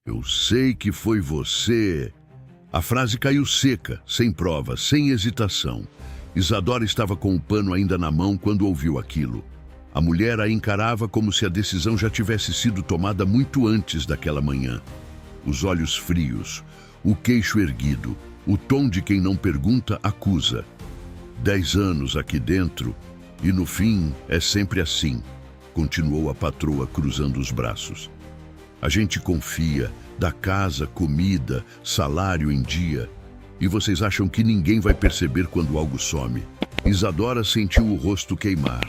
Eu sei que foi você. A frase caiu seca, sem prova, sem hesitação. Isadora estava com o pano ainda na mão quando ouviu aquilo. A mulher a encarava como se a decisão já tivesse sido tomada muito antes daquela manhã. Os olhos frios, o queixo erguido, o tom de quem não pergunta, acusa. 10 anos aqui dentro, e no fim é sempre assim, continuou a patroa cruzando os braços. A gente confia, dá casa, comida, salário em dia, e vocês acham que ninguém vai perceber quando algo some. Isadora sentiu o rosto queimar.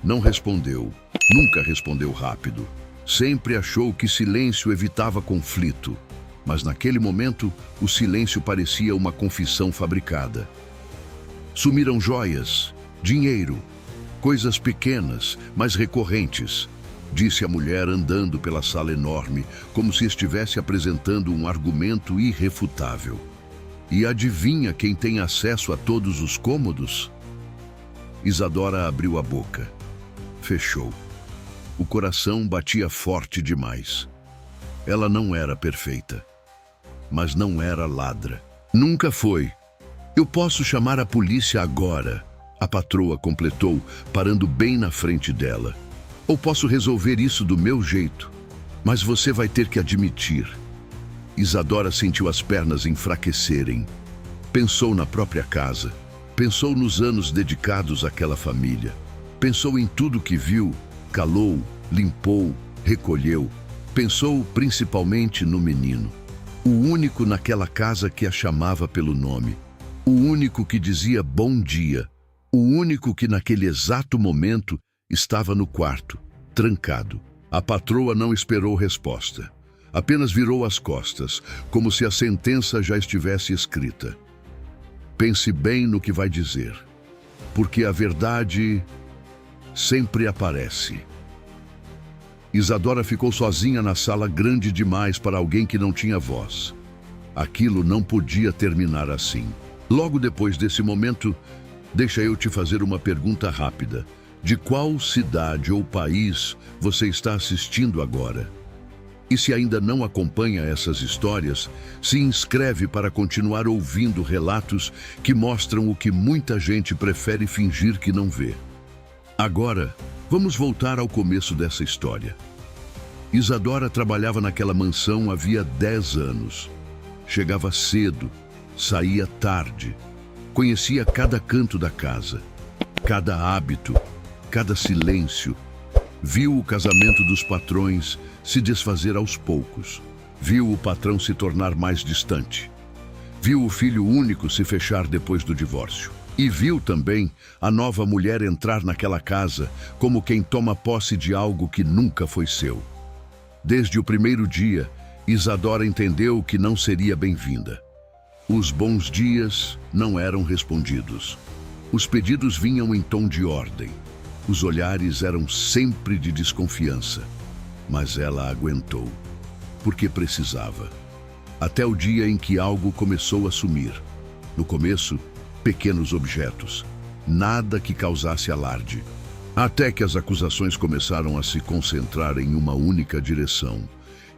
Não respondeu, nunca respondeu rápido. Sempre achou que silêncio evitava conflito, mas naquele momento o silêncio parecia uma confissão fabricada. Sumiram joias, dinheiro, coisas pequenas, mas recorrentes, disse a mulher andando pela sala enorme, como se estivesse apresentando um argumento irrefutável. E adivinha quem tem acesso a todos os cômodos? Isadora abriu a boca. Fechou. O coração batia forte demais. Ela não era perfeita, mas não era ladra. Nunca foi. Eu posso chamar a polícia agora, a patroa completou, parando bem na frente dela. Ou posso resolver isso do meu jeito, mas você vai ter que admitir. Isadora sentiu as pernas enfraquecerem. Pensou na própria casa. Pensou nos anos dedicados àquela família. Pensou em tudo que viu, calou, limpou, recolheu. Pensou principalmente no menino. O único naquela casa que a chamava pelo nome. O único que dizia bom dia. O único que naquele exato momento estava no quarto, trancado. A patroa não esperou resposta. Apenas virou as costas, como se a sentença já estivesse escrita. Pense bem no que vai dizer, porque a verdade sempre aparece. Isadora ficou sozinha na sala grande demais para alguém que não tinha voz. Aquilo não podia terminar assim. Logo depois desse momento, deixa eu te fazer uma pergunta rápida. De qual cidade ou país você está assistindo agora? E se ainda não acompanha essas histórias, se inscreve para continuar ouvindo relatos que mostram o que muita gente prefere fingir que não vê. Agora, vamos voltar ao começo dessa história. Isadora trabalhava naquela mansão havia 10 anos. Chegava cedo, saía tarde. Conhecia cada canto da casa, cada hábito, cada silêncio. Viu o casamento dos patrões se desfazer aos poucos. Viu o patrão se tornar mais distante. Viu o filho único se fechar depois do divórcio. E viu também a nova mulher entrar naquela casa como quem toma posse de algo que nunca foi seu. Desde o primeiro dia, Isadora entendeu que não seria bem-vinda. Os bons dias não eram respondidos. Os pedidos vinham em tom de ordem. Os olhares eram sempre de desconfiança. Mas ela aguentou, porque precisava. Até o dia em que algo começou a sumir. No começo, pequenos objetos. Nada que causasse alarde. Até que as acusações começaram a se concentrar em uma única direção.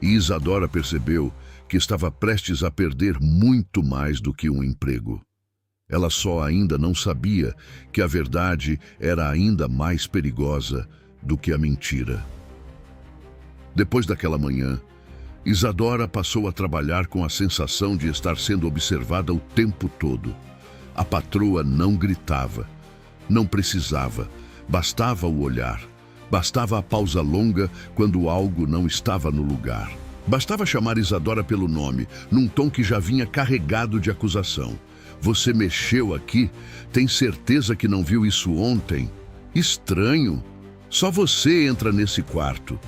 E Isadora percebeu que estava prestes a perder muito mais do que um emprego. Ela só ainda não sabia que a verdade era ainda mais perigosa do que a mentira. Depois daquela manhã, Isadora passou a trabalhar com a sensação de estar sendo observada o tempo todo. A patroa não gritava, não precisava, bastava o olhar, bastava a pausa longa quando algo não estava no lugar. Bastava chamar Isadora pelo nome, num tom que já vinha carregado de acusação. Você mexeu aqui? Tem certeza que não viu isso ontem? Estranho. Só você entra nesse quarto.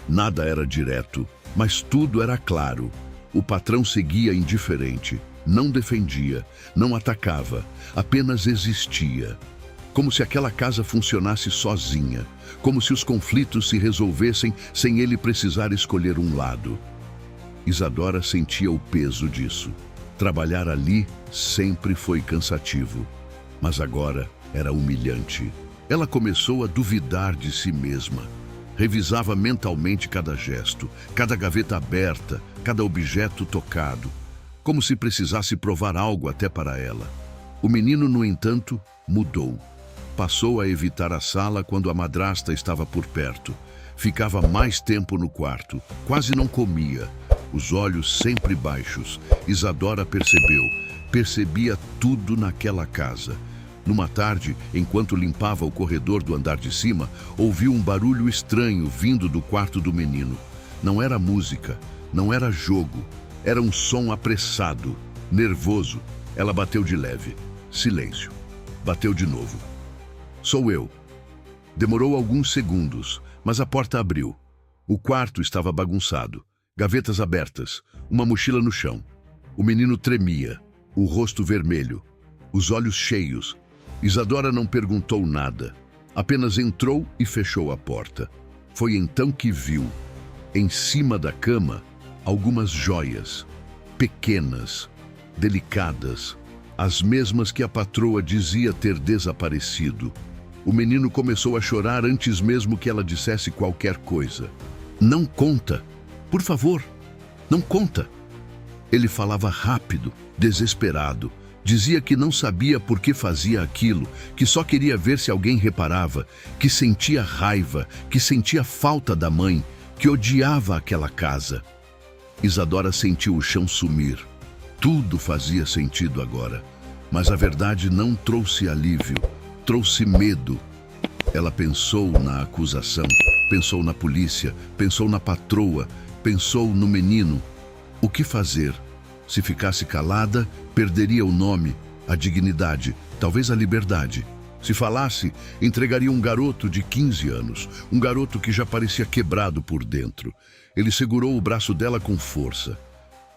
Nada era direto, mas tudo era claro. O patrão seguia indiferente, não defendia, não atacava, apenas existia. Como se aquela casa funcionasse sozinha, como se os conflitos se resolvessem sem ele precisar escolher um lado. Isadora sentia o peso disso. Trabalhar ali sempre foi cansativo, mas agora era humilhante. Ela começou a duvidar de si mesma. Revisava mentalmente cada gesto, cada gaveta aberta, cada objeto tocado, como se precisasse provar algo até para ela. O menino, no entanto, mudou. Passou a evitar a sala quando a madrasta estava por perto. Ficava mais tempo no quarto, quase não comia, os olhos sempre baixos. Isadora percebia tudo naquela casa. Numa tarde, enquanto limpava o corredor do andar de cima, ouviu um barulho estranho vindo do quarto do menino. Não era música, não era jogo, era um som apressado, nervoso. Ela bateu de leve. Silêncio. Bateu de novo. Sou eu. Demorou alguns segundos, mas a porta abriu. O quarto estava bagunçado, gavetas abertas, uma mochila no chão. O menino tremia, o rosto vermelho, os olhos cheios. Isadora não perguntou nada, apenas entrou e fechou a porta. Foi então que viu, em cima da cama, algumas joias, pequenas, delicadas, as mesmas que a patroa dizia ter desaparecido. O menino começou a chorar antes mesmo que ela dissesse qualquer coisa. Não conta, por favor, não conta. Ele falava rápido, desesperado. Dizia que não sabia por que fazia aquilo, que só queria ver se alguém reparava, que sentia raiva, que sentia falta da mãe, que odiava aquela casa. Isadora sentiu o chão sumir. Tudo fazia sentido agora, mas a verdade não trouxe alívio, trouxe medo. Ela pensou na acusação, pensou na polícia, pensou na patroa, pensou no menino. O que fazer? Se ficasse calada, perderia o nome, a dignidade, talvez a liberdade. Se falasse, entregaria um garoto de 15 anos, um garoto que já parecia quebrado por dentro. Ele segurou o braço dela com força.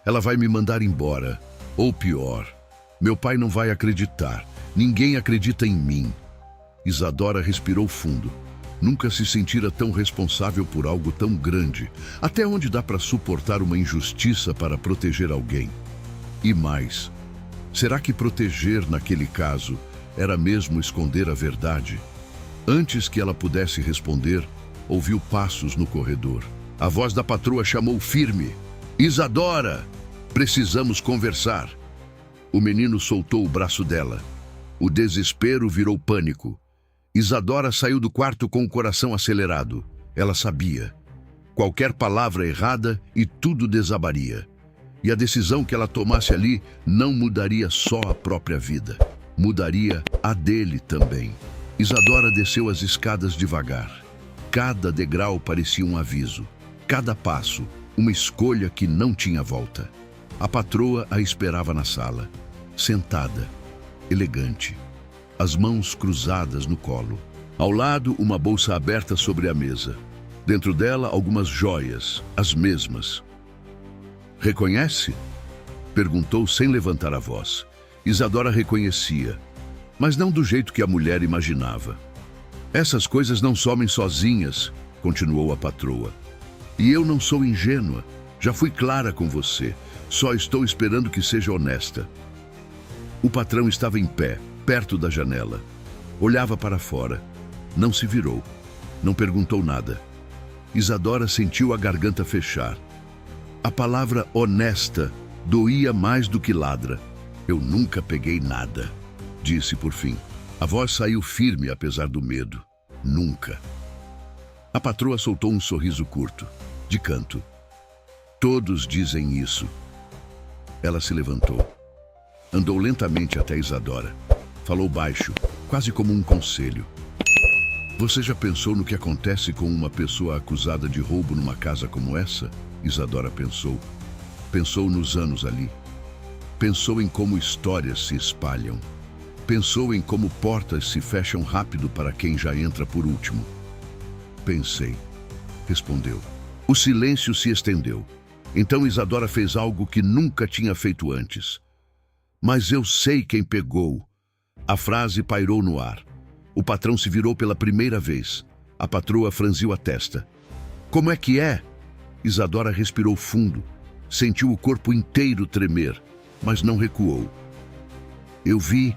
Ela vai me mandar embora, ou pior, meu pai não vai acreditar, ninguém acredita em mim. Isadora respirou fundo. Nunca se sentira tão responsável por algo tão grande. Até onde dá para suportar uma injustiça para proteger alguém? E mais, será que proteger naquele caso era mesmo esconder a verdade? Antes que ela pudesse responder, ouviu passos no corredor. A voz da patroa chamou firme. Isadora, precisamos conversar. O menino soltou o braço dela. O desespero virou pânico. Isadora saiu do quarto com o coração acelerado. Ela sabia. Qualquer palavra errada e tudo desabaria. E a decisão que ela tomasse ali não mudaria só a própria vida. Mudaria a dele também. Isadora desceu as escadas devagar. Cada degrau parecia um aviso. Cada passo, uma escolha que não tinha volta. A patroa a esperava na sala, sentada, elegante. As mãos cruzadas no colo. Ao lado, uma bolsa aberta sobre a mesa. Dentro dela, algumas joias, as mesmas. Reconhece? Perguntou sem levantar a voz. Isadora reconhecia, mas não do jeito que a mulher imaginava. Essas coisas não somem sozinhas, continuou a patroa. E eu não sou ingênua. Já fui clara com você. Só estou esperando que seja honesta. O patrão estava em pé, perto da janela. Olhava para fora. Não se virou. Não perguntou nada. Isadora sentiu a garganta fechar. A palavra honesta doía mais do que ladra. Eu nunca peguei nada, disse por fim. A voz saiu firme apesar do medo. Nunca. A patroa soltou um sorriso curto, de canto. Todos dizem isso. Ela se levantou. Andou lentamente até Isadora. Falou baixo, quase como um conselho. Você já pensou no que acontece com uma pessoa acusada de roubo numa casa como essa? Isadora pensou. Pensou nos anos ali. Pensou em como histórias se espalham. Pensou em como portas se fecham rápido para quem já entra por último. Pensei, respondeu. O silêncio se estendeu. Então Isadora fez algo que nunca tinha feito antes. Mas eu sei quem pegou. A frase pairou no ar. O patrão se virou pela primeira vez. A patroa franziu a testa. Como é que é? Isadora respirou fundo. Sentiu o corpo inteiro tremer, mas não recuou. Eu vi.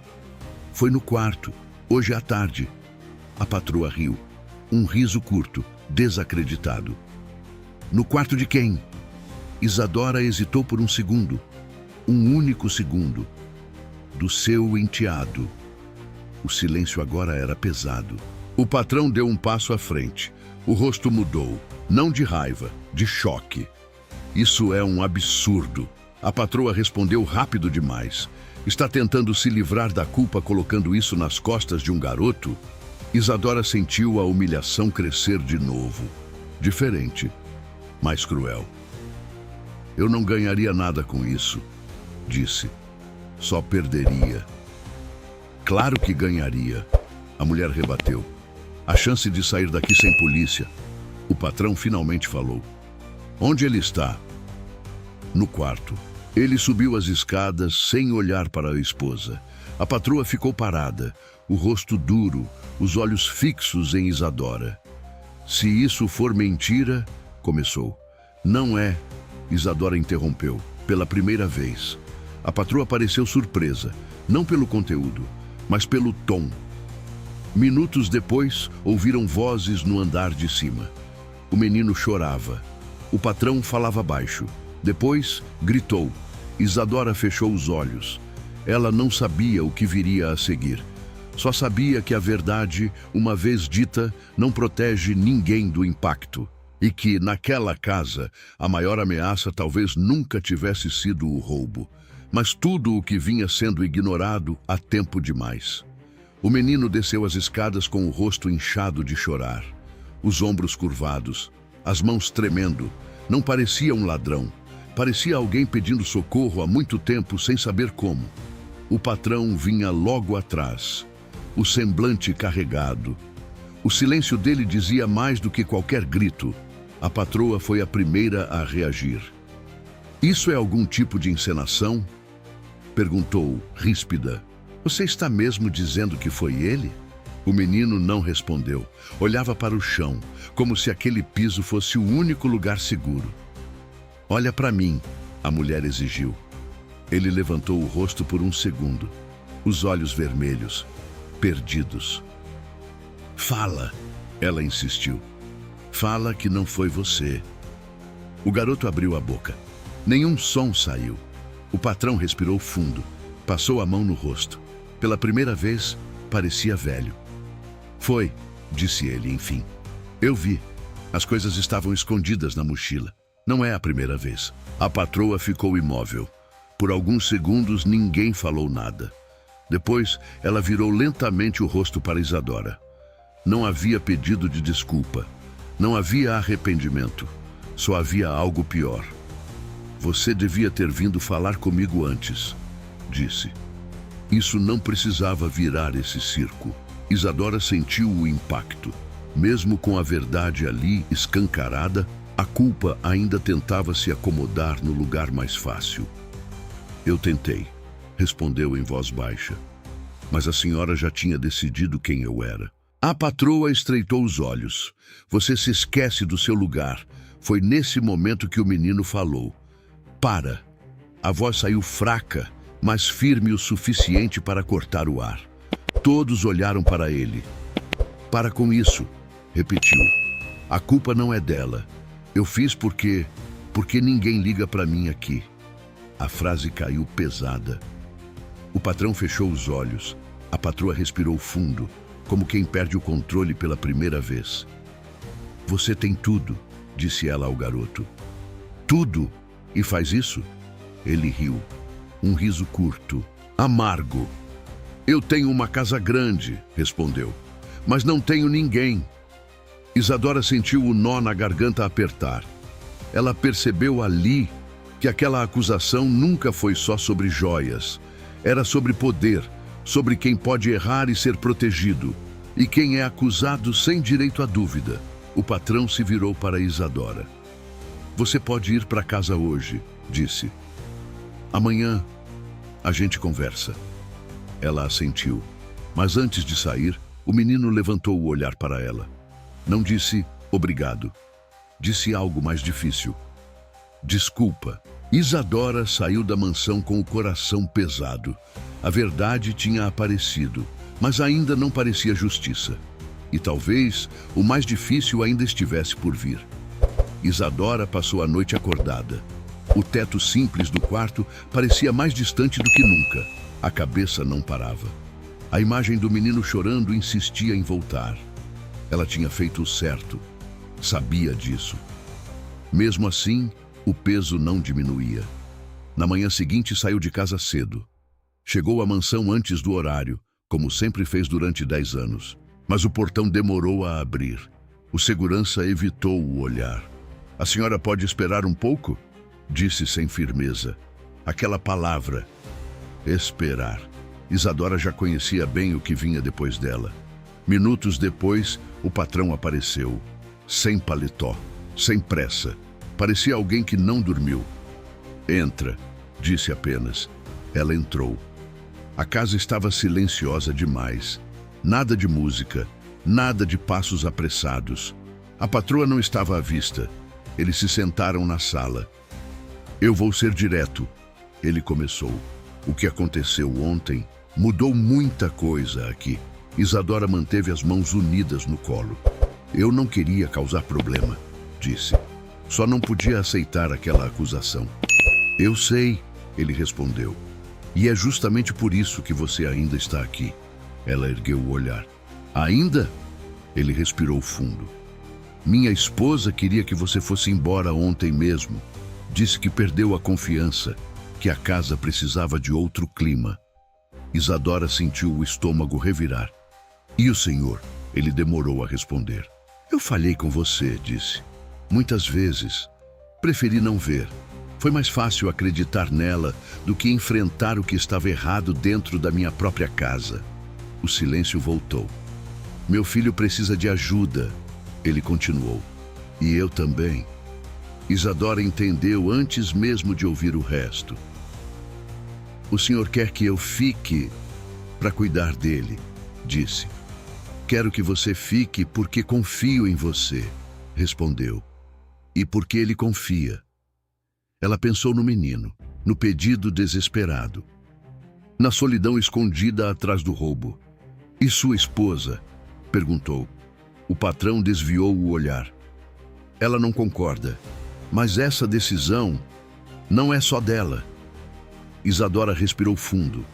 Foi no quarto, hoje à tarde. A patroa riu. Um riso curto, desacreditado. No quarto de quem? Isadora hesitou por um segundo, um único segundo, do seu enteado. O silêncio agora era pesado. O patrão deu um passo à frente. O rosto mudou, não de raiva, de choque. Isso é um absurdo. A patroa respondeu rápido demais. Está tentando se livrar da culpa colocando isso nas costas de um garoto? Isadora sentiu a humilhação crescer de novo. Diferente, mais cruel. Eu não ganharia nada com isso, disse. Só perderia. Claro que ganharia, a mulher rebateu. A chance de sair daqui sem polícia. O patrão finalmente falou. Onde ele está? No quarto. Ele subiu as escadas sem olhar para a esposa. A patroa ficou parada, o rosto duro, os olhos fixos em Isadora. Se isso for mentira, começou. Não é, Isadora interrompeu, pela primeira vez. A patroa pareceu surpresa, não pelo conteúdo, mas pelo tom. Minutos depois, ouviram vozes no andar de cima. O menino chorava. O patrão falava baixo. Depois, gritou. Isadora fechou os olhos. Ela não sabia o que viria a seguir. Só sabia que a verdade, uma vez dita, não protege ninguém do impacto. E que, naquela casa, a maior ameaça talvez nunca tivesse sido o roubo, mas tudo o que vinha sendo ignorado há tempo demais. O menino desceu as escadas com o rosto inchado de chorar, os ombros curvados, as mãos tremendo. Não parecia um ladrão. Parecia alguém pedindo socorro há muito tempo sem saber como. O patrão vinha logo atrás, o semblante carregado. O silêncio dele dizia mais do que qualquer grito. A patroa foi a primeira a reagir. Isso é algum tipo de encenação? Perguntou, ríspida. Você está mesmo dizendo que foi ele? O menino não respondeu. Olhava para o chão, como se aquele piso fosse o único lugar seguro. Olha para mim, a mulher exigiu. Ele levantou o rosto por um segundo, os olhos vermelhos, perdidos. Fala, ela insistiu. Fala que não foi você. O garoto abriu a boca. Nenhum som saiu. O patrão respirou fundo, passou a mão no rosto. Pela primeira vez, parecia velho. Foi, disse ele, enfim. Eu vi. As coisas estavam escondidas na mochila. Não é a primeira vez. A patroa ficou imóvel. Por alguns segundos, ninguém falou nada. Depois, ela virou lentamente o rosto para Isadora. Não havia pedido de desculpa. Não havia arrependimento. Só havia algo pior. Você devia ter vindo falar comigo antes, disse. Isso não precisava virar esse circo. Isadora sentiu o impacto. Mesmo com a verdade ali escancarada, a culpa ainda tentava se acomodar no lugar mais fácil. Eu tentei, respondeu em voz baixa. Mas a senhora já tinha decidido quem eu era. A patroa estreitou os olhos. Você se esquece do seu lugar. Foi nesse momento que o menino falou. Para. A voz saiu fraca, mas firme o suficiente para cortar o ar. Todos olharam para ele. Para com isso, repetiu. A culpa não é dela. Eu fiz porque ninguém liga para mim aqui. A frase caiu pesada. O patrão fechou os olhos. A patroa respirou fundo, como quem perde o controle pela primeira vez. Você tem tudo, disse ela ao garoto. Tudo? E faz isso? Ele riu. Um riso curto, amargo. Eu tenho uma casa grande, respondeu, mas não tenho ninguém. Isadora sentiu o nó na garganta apertar. Ela percebeu ali que aquela acusação nunca foi só sobre joias. Era sobre poder, sobre quem pode errar e ser protegido, e quem é acusado sem direito à dúvida. O patrão se virou para Isadora. Você pode ir para casa hoje, disse. Amanhã a gente conversa. Ela assentiu, mas antes de sair, o menino levantou o olhar para ela. Não disse obrigado. Disse algo mais difícil. Desculpa. Isadora saiu da mansão com o coração pesado. A verdade tinha aparecido, mas ainda não parecia justiça. E talvez o mais difícil ainda estivesse por vir. Isadora passou a noite acordada. O teto simples do quarto parecia mais distante do que nunca. A cabeça não parava. A imagem do menino chorando insistia em voltar. Ela tinha feito o certo. Sabia disso. Mesmo assim, o peso não diminuía. Na manhã seguinte, saiu de casa cedo. Chegou à mansão antes do horário, como sempre fez durante 10 anos. Mas o portão demorou a abrir. O segurança evitou o olhar. "A senhora pode esperar um pouco?" Disse sem firmeza. Aquela palavra, esperar. Isadora já conhecia bem o que vinha depois dela. Minutos depois, o patrão apareceu. Sem paletó, sem pressa. Parecia alguém que não dormiu. "Entra", disse apenas. Ela entrou. A casa estava silenciosa demais. Nada de música, nada de passos apressados. A patroa não estava à vista. Eles se sentaram na sala. "Eu vou ser direto", ele começou. "O que aconteceu ontem mudou muita coisa aqui." Isadora manteve as mãos unidas no colo. "Eu não queria causar problema", disse. "Só não podia aceitar aquela acusação." "Eu sei", ele respondeu. "E é justamente por isso que você ainda está aqui." Ela ergueu o olhar. "Ainda?" Ele respirou fundo. "Minha esposa queria que você fosse embora ontem mesmo. Disse que perdeu a confiança, que a casa precisava de outro clima." Isadora sentiu o estômago revirar. "E o senhor?" Ele demorou a responder. "Eu falhei com você", disse. "Muitas vezes. Preferi não ver. Foi mais fácil acreditar nela do que enfrentar o que estava errado dentro da minha própria casa." O silêncio voltou. "Meu filho precisa de ajuda", ele continuou. "E eu também." Isadora entendeu antes mesmo de ouvir o resto. "O senhor quer que eu fique para cuidar dele", disse. "Quero que você fique porque confio em você", respondeu. "E porque ele confia." Ela pensou no menino, no pedido desesperado, na solidão escondida atrás do roubo. "E sua esposa?", perguntou. O patrão desviou o olhar. "Ela não concorda, mas essa decisão não é só dela." Isadora respirou fundo.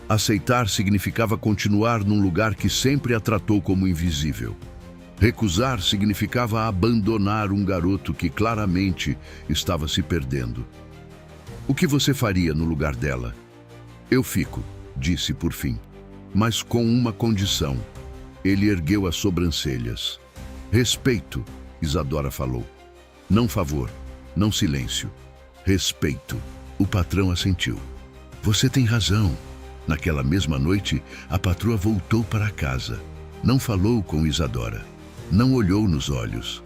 Aceitar significava continuar num lugar que sempre a tratou como invisível. Recusar significava abandonar um garoto que claramente estava se perdendo. "O que você faria no lugar dela?" "Eu fico", disse por fim, "mas com uma condição." Ele ergueu as sobrancelhas. "Respeito", Isadora falou. "Não favor, não silêncio. Respeito." O patrão assentiu. "Você tem razão." Naquela mesma noite, a patroa voltou para casa. Não falou com Isadora. Não olhou nos olhos.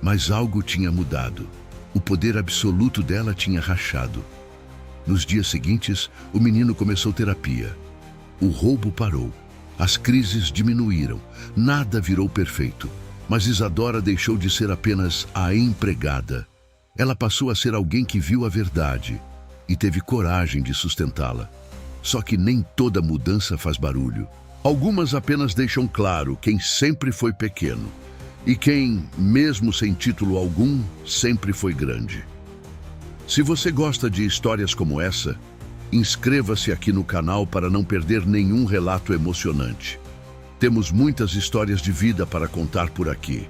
Mas algo tinha mudado. O poder absoluto dela tinha rachado. Nos dias seguintes, o menino começou terapia. O roubo parou. As crises diminuíram. Nada virou perfeito. Mas Isadora deixou de ser apenas a empregada. Ela passou a ser alguém que viu a verdade e teve coragem de sustentá-la. Só que nem toda mudança faz barulho. Algumas apenas deixam claro quem sempre foi pequeno e quem, mesmo sem título algum, sempre foi grande. Se você gosta de histórias como essa, inscreva-se aqui no canal para não perder nenhum relato emocionante. Temos muitas histórias de vida para contar por aqui.